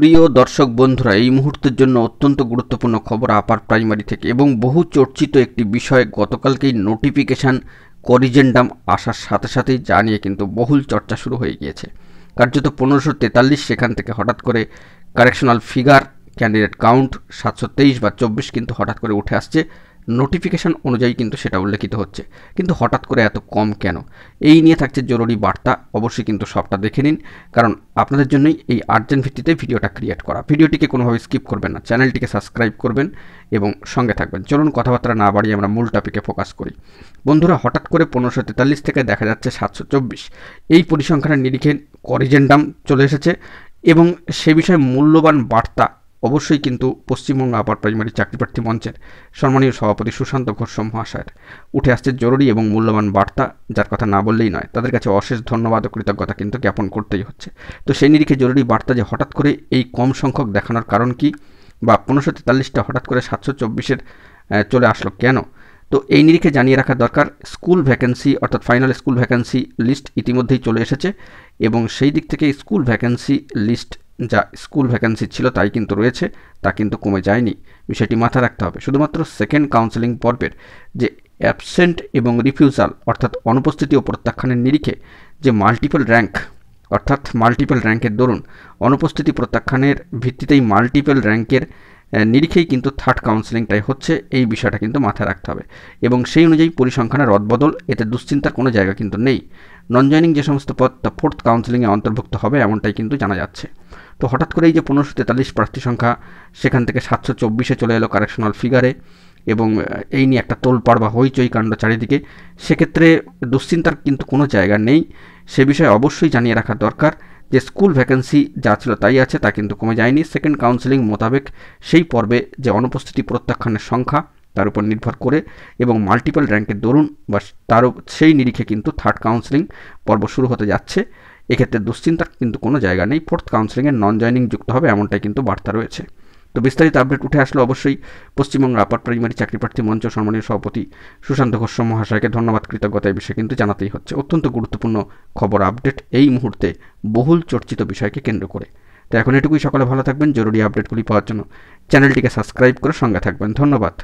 প্রিয় দর্শক বন্ধুরা, এই মুহূর্তের জন্য অত্যন্ত গুরুত্বপূর্ণ খবর আপার প্রাইমারি থেকে এবং বহু চর্চিত একটি বিষয়। গতকালকেই নোটিফিকেশান করিজেন্ডাম আসার সাথে সাথেই জানিয়ে কিন্তু বহুল চর্চা শুরু হয়ে গিয়েছে। কার্যত 1543, সেখান থেকে হঠাৎ করে কারেকশনাল ফিগার ক্যান্ডিডেট কাউন্ট 723 বা 24 কিন্তু হঠাৎ করে উঠে আসছে। নোটিফিকেশান অনুযায়ী কিন্তু সেটা উল্লেখিত হচ্ছে, কিন্তু হঠাৎ করে এত কম কেন? এই নিয়ে থাকছে জরুরি বার্তা। অবশ্যই কিন্তু সবটা দেখে নিন, কারণ আপনাদের জন্যই এই আর্জেন্ট ভিত্তিতে ভিডিওটা ক্রিয়েট করা। ভিডিওটিকে কোনোভাবে স্কিপ করবেন না, চ্যানেলটিকে সাবস্ক্রাইব করবেন এবং সঙ্গে থাকবেন। চলুন কথাবার্তা না বাড়িয়ে আমরা মূল টপিকে ফোকাস করি। বন্ধুরা, হঠাৎ করে 1543 থেকে দেখা যাচ্ছে 724। এই পরিসংখ্যানের নিরিখে করিজেন্ডাম চলে এসেছে এবং সে বিষয়ে মূল্যবান বার্তা অবশ্যই কিন্তু পশ্চিমবঙ্গ আপার প্রাইমারি চাকরিপ্রার্থী মঞ্চের সম্মানীয় সভাপতি সুশান্ত ঘোষ মহাশয়ের উঠে আসছে জরুরি এবং মূল্যবান বার্তা, যার কথা না বললেই নয়। তাদের কাছে অশেষ ধন্যবাদ ও কৃতজ্ঞতা কিন্তু জ্ঞাপন করতেই হচ্ছে। তো সেই নিরিখে জরুরি বার্তা যে হঠাৎ করে এই কম সংখ্যক দেখানোর কারণ কি, বা 1543টা হঠাৎ করে 724-এর চলে আসলো কেন? তো এই নিরিখে জানিয়ে রাখা দরকার, স্কুল ভ্যাকেন্সি অর্থাৎ ফাইনাল স্কুল ভ্যাকেন্সি লিস্ট ইতিমধ্যেই চলে এসেছে এবং সেই দিক থেকে স্কুল ভ্যাকেন্সি লিস্ট যা স্কুল ভ্যাকেন্সি ছিল তাই কিন্তু রয়েছে, তা কিন্তু কমে যায়নি। বিষয়টি মাথায় রাখতে হবে। শুধুমাত্র সেকেন্ড কাউন্সেলিং পর্বের যে অ্যাবসেন্ট এবং রিফিউজাল অর্থাৎ অনুপস্থিতি ও প্রত্যাখ্যানের নিরিখে যে মাল্টিপল র্যাঙ্ক অর্থাৎ মাল্টিপল র্যাঙ্কের দরুন অনুপস্থিতি প্রত্যাখ্যানের ভিত্তিতেই মাল্টিপল র্যাঙ্কের নিরিখেই কিন্তু থার্ড কাউন্সেলিংটাই হচ্ছে। এই বিষয়টা কিন্তু মাথায় রাখতে হবে এবং সেই অনুযায়ী পরিসংখ্যানের রদবদল, এতে দুশ্চিন্তার কোনো জায়গা কিন্তু নেই। নন জয়নিং যে সমস্ত পদ তা ফোর্থ কাউন্সেলিংয়ে অন্তর্ভুক্ত হবে, এমনটাই কিন্তু জানা যাচ্ছে। তো হঠাৎ করে এই যে 1543 প্রার্থী সংখ্যা, সেখান থেকে 724-এ চলে এলো কারেকশনাল ফিগারে এবং এই নিয়ে একটা তোলপাড় বা হইচই কাণ্ড চারিদিকে। সেক্ষেত্রে দুশ্চিন্তার কিন্তু কোনো জায়গা নেই। সে বিষয়ে অবশ্যই জানিয়ে রাখা দরকার যে স্কুল ভ্যাকেন্সি যা ছিল তাই আছে, তা কিন্তু কমে যায়নি। সেকেন্ড কাউন্সেলিং মোতাবেক সেই পর্বে যে অনুপস্থিতি প্রত্যাখ্যানের সংখ্যা তার উপর নির্ভর করে এবং মাল্টিপল র্যাঙ্কের দরুন বা তারও সেই নিরিখে কিন্তু থার্ড কাউন্সেলিং পর্ব শুরু হতে যাচ্ছে। এক্ষেত্রে দুশ্চিন্তার কিন্তু কোনো জায়গা নেই। ফোর্থ কাউন্সেলিংয়ের নন জয়নিং যুক্ত হবে, এমনটাই কিন্তু বার্তা রয়েছে। তো বিস্তারিত আপডেট উঠে আসলে অবশ্যই পশ্চিমবঙ্গ আপার প্রাইমারি চাকরিপ্রার্থী মঞ্চ সম্মানীয় সভাপতি সুশান্ত ঘোষ মহাশয়কে ধন্যবাদ কৃতজ্ঞতা এই বিষয়ে কিন্তু জানাতেই হচ্ছে। অত্যন্ত গুরুত্বপূর্ণ খবর আপডেট এই মুহূর্তে বহুল চর্চিত বিষয়কে কেন্দ্র করে। তো এখন এটুকুই, সকলে ভালো থাকবেন। জরুরি আপডেটগুলি পাওয়ার জন্য চ্যানেলটিকে সাবস্ক্রাইব করে সঙ্গে থাকবেন। ধন্যবাদ।